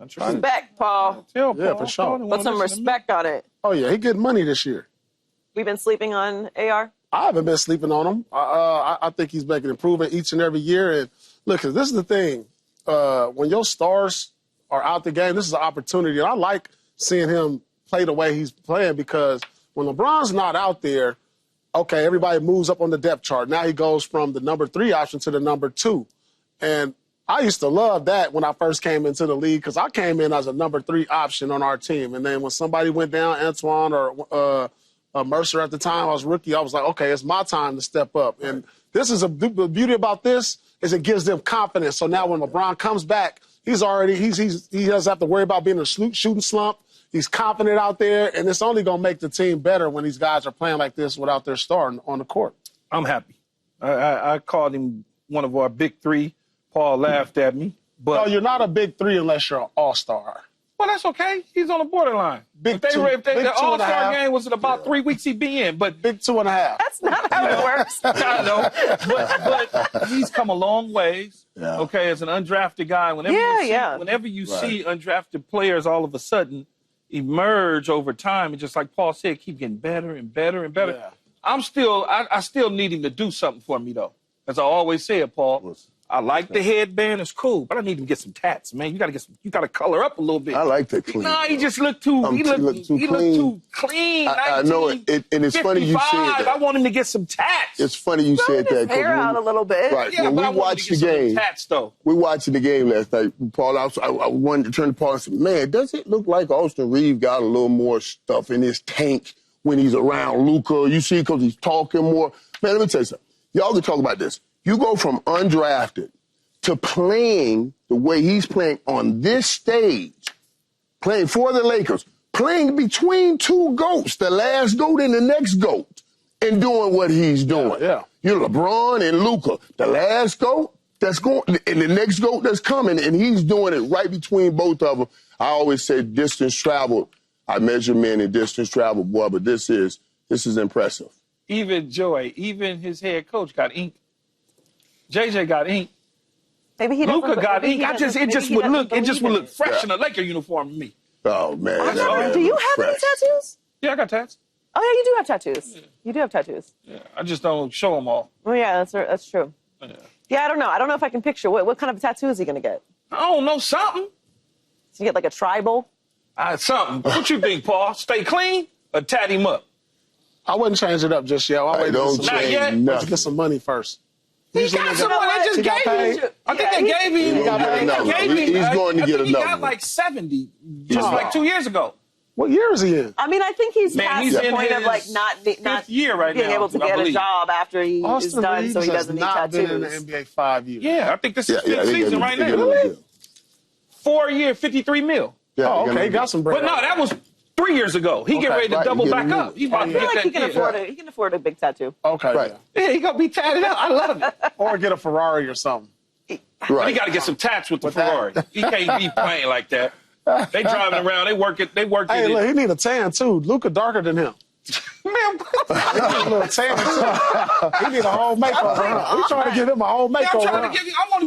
Respect, Paul. Yeah, for sure. Put some respect on it. Oh, yeah, he getting money this year. We've been sleeping on AR? I haven't been sleeping on him. I think he's making improvement each and every year. And look, this is the thing. When your stars are out the game, this is an opportunity. And I like seeing him play the way he's playing because when LeBron's not out there, okay, everybody moves up on the depth chart. Now he goes from the number 3 option to the number 2. And I used to love that when I first came into the league because I came in as a number 3 option on our team. And then when somebody went down, Antoine or Mercer at the time, I was rookie, I was like, okay, it's my time to step up. And this is the beauty about this is it gives them confidence. So now when LeBron comes back, he doesn't have to worry about being in a shooting slump. He's confident out there, and it's only going to make the team better when these guys are playing like this without their star on the court. I'm happy. I called him one of our big 3. Paul laughed at me. But no, you're not a big 3 unless you're an all-star. Well, that's okay. He's on the borderline. The all-star game was in about 3 weeks he'd be in. But big 2.5. That's not how it works. I know. But he's come a long ways. Yeah. Okay, as an undrafted guy, whenever you see undrafted players all of a sudden emerge over time, and just like Paul said, keep getting better and better and better. Yeah. I still need him to do something for me, though. As I always said, Paul, I like the headband, it's cool, but I need him to get some tats, man. You gotta color up a little bit. I like that clean. Nah, he just looked too he looked too clean. I know it. And it's funny you said that. I want him to get some tats. It's funny you said that. Hair out a little bit. Right. Yeah, when we watched the game, tats, though. we watching the game last night. Paul, I wanted to turn to Paul and say, man, does it look like Austin Reeves got a little more stuff in his tank when he's around Luka? You see, because he's talking more. Man, let me tell you something. Y'all can talk about this. You go from undrafted to playing the way he's playing on this stage, playing for the Lakers, playing between 2 GOATs, the last GOAT and the next GOAT, and doing what he's doing. Yeah. You're LeBron and Luka, the last GOAT that's going, and the next GOAT that's coming, and he's doing it right between both of them. I always say distance traveled. I measure men in distance travel, boy, but this is impressive. Even his head coach got ink. JJ got ink. Maybe he Luka got ink. It just would look fresh in a Laker uniform to me. Oh man! Do you have any tattoos? Yeah, I got tats. Oh yeah, you do have tattoos. Yeah. You do have tattoos. Yeah, I just don't show them all. Oh yeah, that's true. Yeah, I don't know. I don't know if I can picture what kind of a tattoo is he gonna get. I don't know, something. Does he get like a tribal? Something. What you think, Paul? Stay clean or tat him up? I wouldn't change it up just yet. I don't change nothing. Get some money first. He got some money. They just gave him. I think they gave him. He's going to get another. He got like 70 just like 2 years ago. What year is he in? I mean, I think he's past the point of like not year right being now, able to get a job after he is done, Reeves so he doesn't need tattoos. Been in the NBA 5 years. Yeah, I think this is his 5th season right now. Really? 4 year, 53 mil. Yeah, okay, he got some bread. But no, that was 3 years ago. He get ready to double back up. He about to get that. He can afford a big tattoo. Okay, right. Yeah, he gonna be tatted out. I love it. Or get a Ferrari or something. Right. He got to get some tats with the Ferrari. He can't be playing like that. They driving around. They working. Hey, look, he need a tan too. Luka darker than him. Man, he need a little tan too. He need a whole makeover. We trying to give him a whole makeover.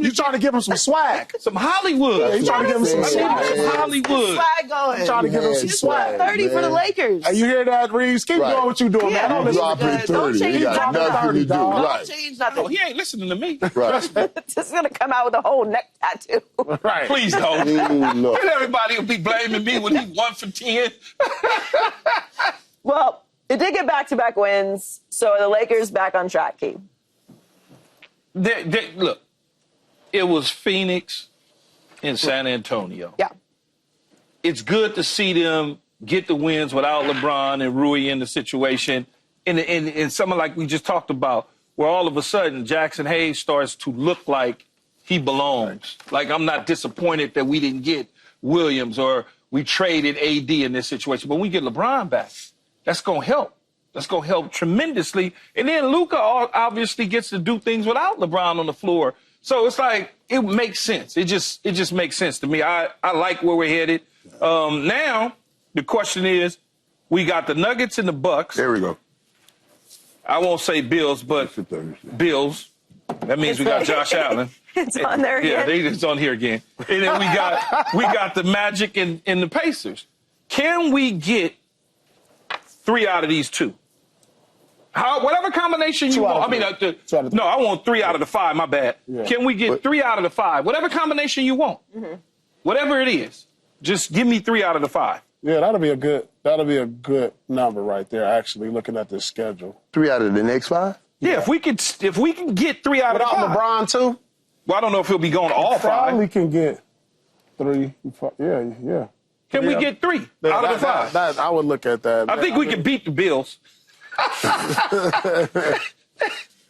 You trying to give him some swag? Some Hollywood. Yeah, you trying to give him some swag? Some Hollywood. Swag going. You trying to give him some swag? 30 for the Lakers. Hey, you hear that, Reeves? Keep doing what you doing, man. Don't listen to that. Don't change nothing. Don't change nothing. Oh, he ain't listening to me. Right. Just gonna come out with a whole neck tattoo. Right. Please don't. Everybody will be blaming me when he 1 for 10. Well, it did get back-to-back wins, so are the Lakers back on track, Key? Look, it was Phoenix and San Antonio. Yeah. It's good to see them get the wins without LeBron and Rui in the situation. And something like we just talked about, where all of a sudden Jackson Hayes starts to look like he belongs. Like, I'm not disappointed that we didn't get Williams or we traded AD in this situation. But when we get LeBron back, that's going to help. That's going to help tremendously. And then Luka obviously gets to do things without LeBron on the floor. So it's like, it makes sense. It just makes sense to me. I like where we're headed. Now, the question is, we got the Nuggets and the Bucks. There we go. I won't say Bills, but Bills. That means we got Josh Allen. It's on there again. Yeah, it's on here again. And then we got the Magic and the Pacers. Can we get 3 out of these 2? Whatever combination you want. No, I want 3 out of the 5. My bad. Yeah. Can we get 3 out of the 5? Whatever combination you want. Mm-hmm. Whatever it is, just give me 3 out of the 5. Yeah, that'll be a good number right there. Actually, looking at this schedule. 3 out of the next 5. Yeah, if we can get 3 out of the 5. Without LeBron too. Well, I don't know if he'll be going all 5. Probably can get 3. 5. Yeah. Can we get 3 out of the 5? I would look at that. I think we can beat the Bills.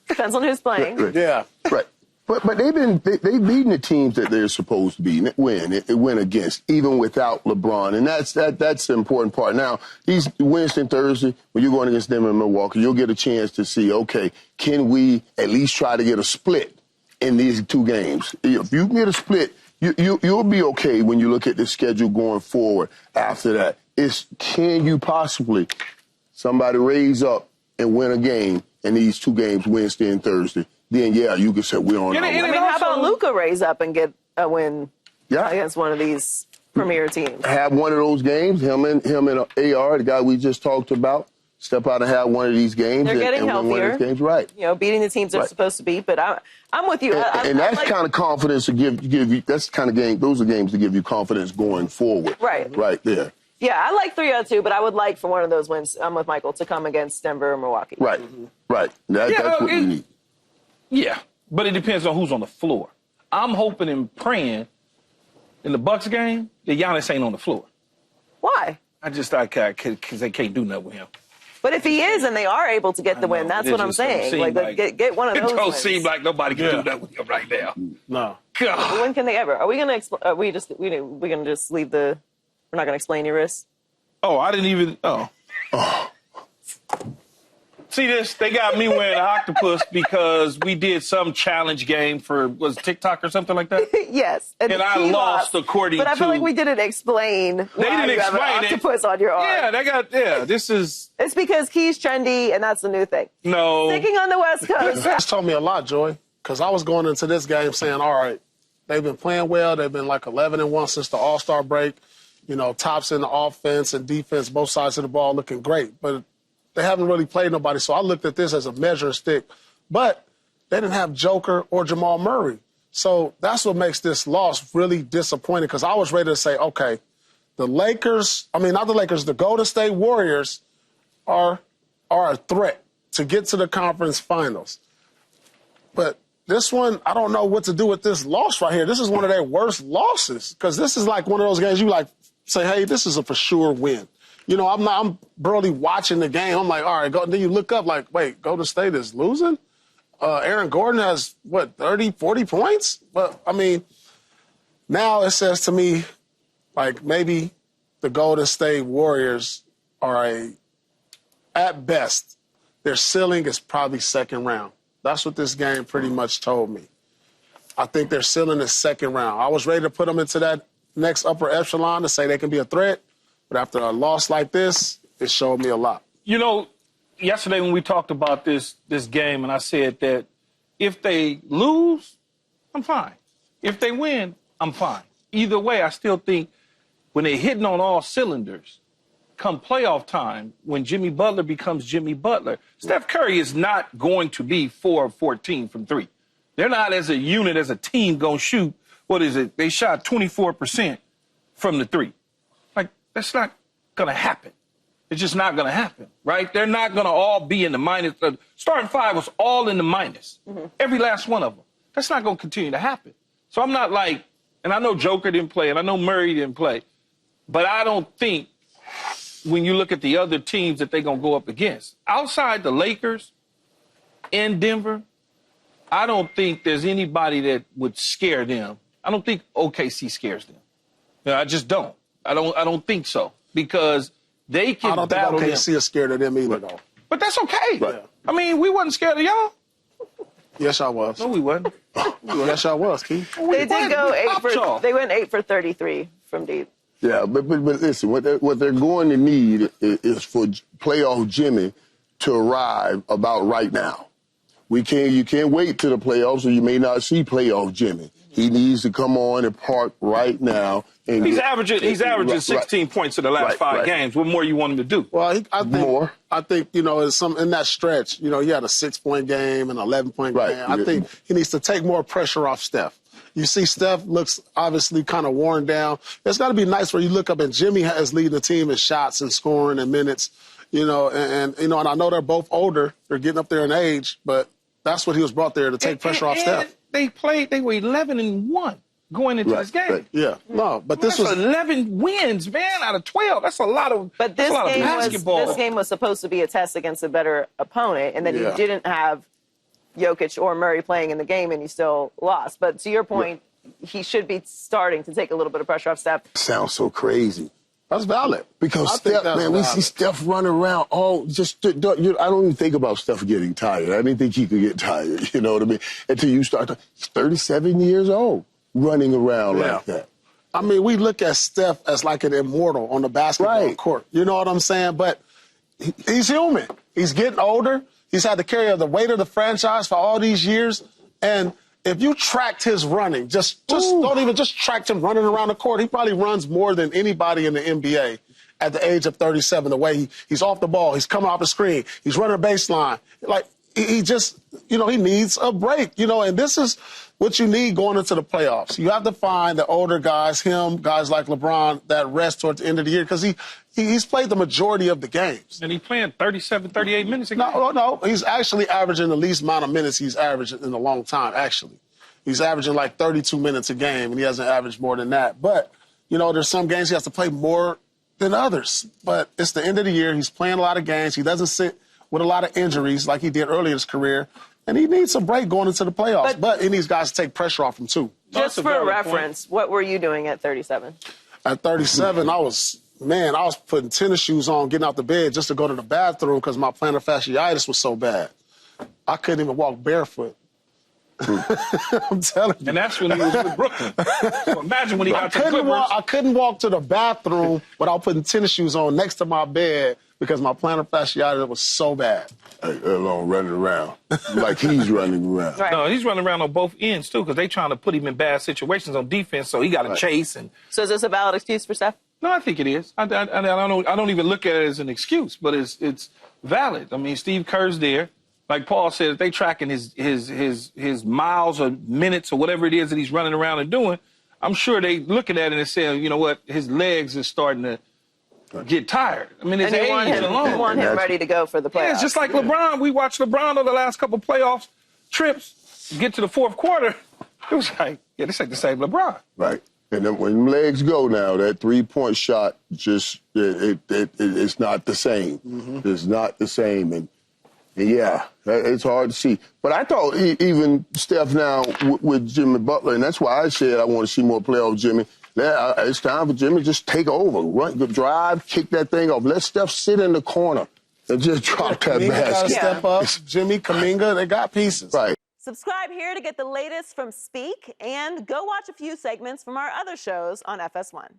Depends on who's playing. Right. Yeah. Right. But they've beaten the teams that they're supposed to be win against, even without LeBron, and that's the important part. Now, these Wednesday and Thursday, when you're going against Denver and Milwaukee, you'll get a chance to see, okay, can we at least try to get a split in these 2 games? If you can get a split, you'll be okay when you look at the schedule going forward. After that, can you possibly somebody raise up and win a game in these 2 games, Wednesday and Thursday? Then, yeah, you can say we're on. How about Luka raise up and get a win against one of these premier teams? Have one of those games, him and AR, the guy we just talked about, step out and have one of these games. They're getting healthier. Win one of these games. Right. Beating the teams they're supposed to beat. But I'm with you. And that's kind of confidence to give you. That's the kind of game. Those are games to give you confidence going forward. Right. Right there. Yeah, I like 3 out of 2, but I would like for one of those wins. I'm with Michael to come against Denver or Milwaukee. Right. Mm-hmm. Right. That's what we need. Yeah, but it depends on who's on the floor. I'm hoping and praying in the Bucks game that Giannis ain't on the floor. Why? Because they can't do nothing with him. But if he is and they are able to get the win, that's what I'm saying. Like, get one of those. It don't wins. seem like nobody can do that with him right now. No. God. When can they ever? Are we gonna? We gonna just leave the? We're not gonna explain your wrist. Oh, I didn't even. Oh. See this? They got me wearing an octopus because we did some challenge game for, was it TikTok or something like that? Yes. And I lost according to... But I feel like we didn't explain They didn't explain it. Octopus on your arm. This is... It's because Key's trendy and that's the new thing. No. Sticking on the West Coast. This told me a lot, Joy, because I was going into this game saying, all right, they've been playing well. They've been like 11-1 since the All-Star break. Tops in the offense and defense, both sides of the ball looking great. But they haven't really played nobody, so I looked at this as a measuring stick. But they didn't have Joker or Jamal Murray. So that's what makes this loss really disappointing, because I was ready to say, okay, the Golden State Warriors are a threat to get to the conference finals. But this one, I don't know what to do with this loss right here. This is one of their worst losses, because this is like one of those games you say, hey, this is a for sure win. I'm barely watching the game. I'm like, all right, then you look up like, wait, Golden State is losing? Aaron Gordon has, 30, 40 points? But, now it says to me, like, maybe the Golden State Warriors are at best, their ceiling is probably second round. That's what this game pretty much told me. I think their ceiling is second round. I was ready to put them into that next upper echelon to say they can be a threat. But after a loss like this, it showed me a lot. Yesterday when we talked about this game, and I said that if they lose, I'm fine. If they win, I'm fine. Either way, I still think when they're hitting on all cylinders, come playoff time, when Jimmy Butler becomes Jimmy Butler, Steph Curry is not going to be 4 of 14 from 3. They're not as a unit, as a team, going to shoot, they shot 24% from the 3. That's not going to happen. It's just not going to happen, right? They're not going to all be in the minus. The starting 5 was all in the minus. Mm-hmm. Every last one of them. That's not going to continue to happen. So I'm not and I know Joker didn't play, and I know Murray didn't play, but I don't think when you look at the other teams that they're going to go up against, outside the Lakers in Denver, I don't think there's anybody that would scare them. I don't think OKC scares them. I just don't. I don't think so, because they can battle them. I don't think OKC is scared of them either, though. But that's okay. Right. We wasn't scared of y'all. Yes, I was. No, we wasn't. Yes, I was, Keith. They did go They went 8 for 33 from deep. Yeah, but listen, what they're going to need is for playoff Jimmy to arrive about right now. You can't wait to the playoffs, or you may not see playoff Jimmy. He needs to come on and park right now. And He's averaging 16 points in the last 5 games. What more you want him to do? Well, I think in that stretch, he had a 6-point game and an 11-point game. I think he needs to take more pressure off Steph. You see Steph looks obviously kind of worn down. It's got to be nice where you look up and Jimmy is leading the team in shots and scoring and minutes, and I know they're both older. They're getting up there in age, but that's what he was brought there to take pressure off Steph. They were 11-1 going into this game. Right. Yeah. No, but this was 11 wins, man, out of 12. That's a lot of basketball. This game was supposed to be a test against a better opponent, and then you didn't have Jokic or Murray playing in the game, and you still lost. But to your point, he should be starting to take a little bit of pressure off Steph. Sounds so crazy. That's valid. Because Steph, man, we see Steph running around I don't even think about Steph getting tired. I didn't think he could get tired, you know what I mean? Until you start he's 37 years old running around like that. I mean, we look at Steph as like an immortal on the basketball court. You know what I'm saying? But he's human. He's getting older. He's had to carry the weight of the franchise for all these years. And if you tracked his running, just don't even track him running around the court. He probably runs more than anybody in the NBA at the age of 37. The way he's off the ball, he's coming off the screen, he's running a baseline. Like he just, he needs a break. And this is what you need going into the playoffs. You have to find the older guys, guys like LeBron, that rest towards the end of the year because he's played the majority of the games. And he's playing 37, 38 minutes a game. No. He's actually averaging the least amount of minutes he's averaged in a long time, actually. He's averaging like 32 minutes a game, and he hasn't averaged more than that. But, there's some games he has to play more than others. But it's the end of the year. He's playing a lot of games. He doesn't sit with a lot of injuries like he did earlier in his career. And he needs a break going into the playoffs. But he needs guys to take pressure off him, too. Just for reference, what were you doing at 37? At 37, I was putting tennis shoes on, getting out the bed just to go to the bathroom because my plantar fasciitis was so bad. I couldn't even walk barefoot. I'm telling you. And that's when he was with Brooklyn. So imagine when he got to the Clippers. I couldn't walk to the bathroom without putting tennis shoes on next to my bed because my plantar fasciitis was so bad. Alone running around like he's running around. Right. No, he's running around on both ends, too, because they're trying to put him in bad situations on defense, so he got to chase. So is this a valid excuse for Steph? No, I think it is. I don't even look at it as an excuse, but it's valid. I mean, Steve Kerr's there. Like Paul said, if they tracking his miles or minutes or whatever it is that he's running around and doing, I'm sure they looking at it and saying, you know what, his legs are starting to get tired. I mean, his age alone. You want him ready to go for the playoffs. Yeah, it's just like LeBron. We watched LeBron over the last couple playoff trips get to the fourth quarter. It was like, this ain't the same LeBron. Right. And then when legs go now, that three-point shot just it's not the same. Mm-hmm. It's not the same. And it's hard to see. But I thought even Steph now with Jimmy Butler, and that's why I said I want to see more playoff Jimmy. It's time for Jimmy to just take over, run, drive, kick that thing off. Let Steph sit in the corner and just drop that basket. Got to step up. Jimmy, Kuminga, they got pieces. Right. Subscribe here to get the latest from Speak and go watch a few segments from our other shows on FS1.